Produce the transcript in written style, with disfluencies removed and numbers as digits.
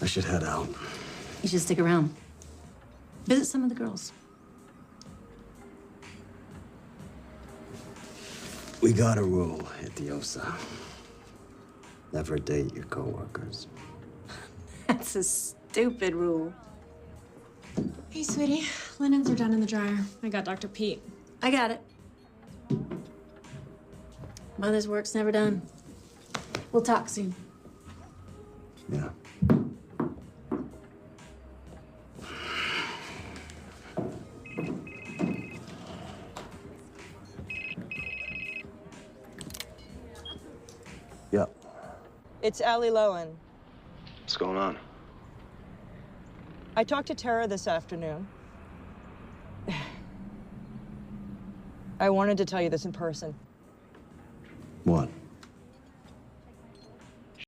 should head out. You should stick around. Visit some of the girls. We got a rule at the OSA. Never date your coworkers. That's a stupid rule. Hey, sweetie. Linens are done in the dryer. I got Dr. Pete. I got it. Mother's work's never done. We'll talk soon. Yeah. Yep. It's Allie Lowen. What's going on? I talked to Tara this afternoon. I wanted to tell you this in person. What?